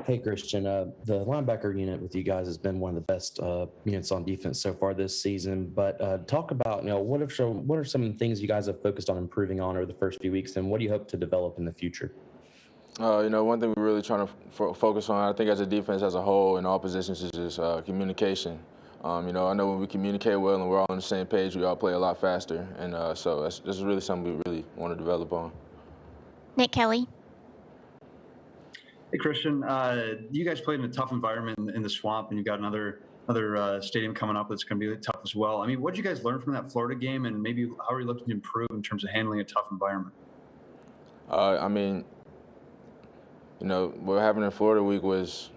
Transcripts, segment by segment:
Hey Christian, the linebacker unit with you guys has been one of the best units on defense so far this season. But talk about, what are some things you guys have focused on improving on over the first few weeks, and what do you hope to develop in the future? One thing we're really trying to focus on, I think, as a defense as a whole in all positions is just communication. I know when we communicate well and we're all on the same page, we all play a lot faster, and so this is really something we really want to develop on. Nick Kelly. Hey Christian, you guys played in a tough environment in the Swamp, and you got another stadium coming up that's going to be tough as well. I mean, what did you guys learn from that Florida game, and maybe how are you looking to improve in terms of handling a tough environment? What happened in Florida week was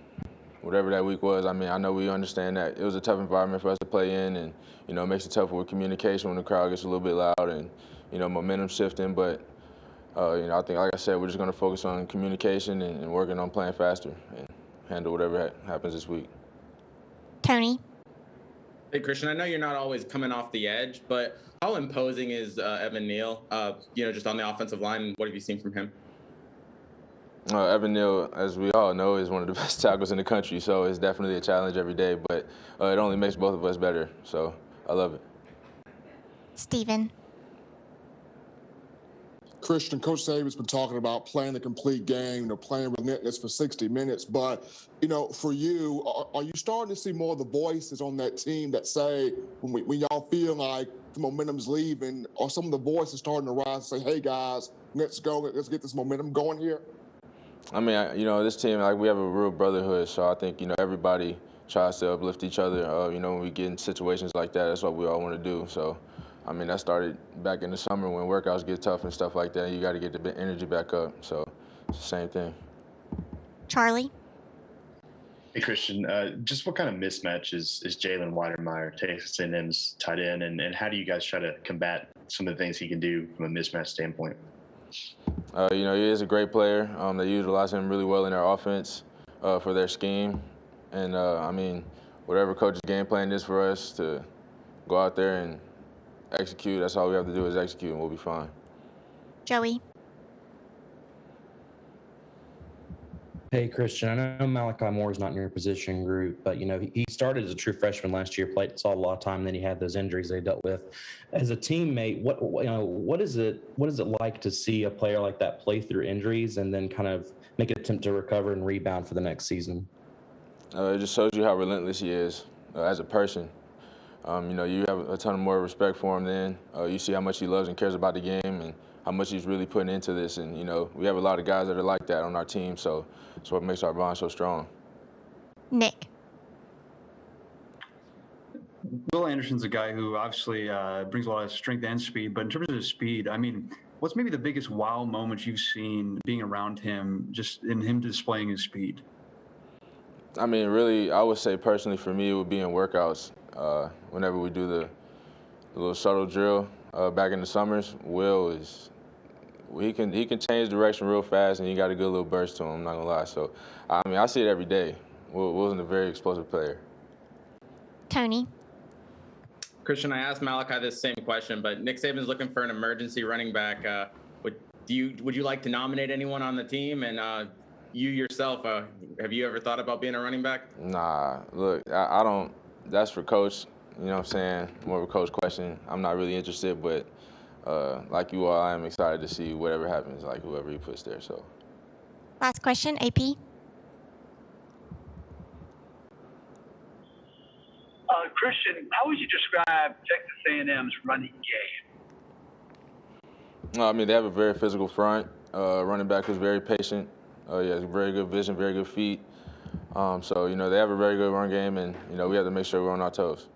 whatever that week was. I mean, I know we understand that it was a tough environment for us to play in, and it makes it tougher with communication when the crowd gets a little bit loud and momentum shifting, but. I think, like I said, we're just going to focus on communication and working on playing faster and handle whatever happens this week. Tony. Hey, Christian, I know you're not always coming off the edge, but how imposing is Evan Neal, just on the offensive line? What have you seen from him? Evan Neal, as we all know, is one of the best tackles in the country, so it's definitely a challenge every day, but it only makes both of us better, so I love it. Steven. Christian, Coach Saban's been talking about playing the complete game, playing relentless for 60 minutes. But, for you, are you starting to see more of the voices on that team that say, when y'all feel like the momentum's leaving, are some of the voices starting to rise and say, hey, guys, let's go, let's get this momentum going here? I mean, this team, we have a real brotherhood, so I think, everybody tries to uplift each other. When we get in situations like that, that's what we all want to do. So, that started back in the summer when workouts get tough and stuff like that. You got to get the energy back up. So it's the same thing. Charlie. Hey, Christian, just what kind of mismatch is Jalen Weidermeyer, Texas A&M's tight end, and how do you guys try to combat some of the things he can do from a mismatch standpoint? He is a great player. They utilize him really well in their offense for their scheme. And, whatever coach's game plan is for us to go out there and execute, that's all we have to do is execute, and we'll be fine. Joey. Hey Christian, I know Malachi Moore is not in your position group, but he started as a true freshman last year, saw a lot of time, then he had those injuries they dealt with. As a teammate, what is it like to see a player like that play through injuries and then kind of make an attempt to recover and rebound for the next season? It just shows you how relentless he is as a person. You have a ton more respect for him then. You see how much he loves and cares about the game and how much he's really putting into this. And, we have a lot of guys that are like that on our team, so that's what makes our bond so strong. Nick. Will Anderson's a guy who obviously brings a lot of strength and speed, but in terms of his speed, what's maybe the biggest wow moment you've seen being around him, just in him displaying his speed? Really, I would say personally for me, it would be in workouts. Whenever we do the little shuttle drill back in the summers, he can change direction real fast, and he got a good little burst to him, I'm not gonna lie. So, I see it every day. Will's a very explosive player. Tony. Christian, I asked Malachi this same question, but Nick Saban's looking for an emergency running back. Would you like to nominate anyone on the team? And you yourself, have you ever thought about being a running back? Nah, look, I don't. That's for coach. You know what I'm saying? More of a coach question. I'm not really interested, but like you all, I am excited to see whatever happens, like whoever he puts there. So. Last question, AP. Christian, how would you describe Texas A&M's running game? They have a very physical front. Running back who's very patient. He has very good vision, very good feet. So, they have a very good run game, and, we have to make sure we're on our toes.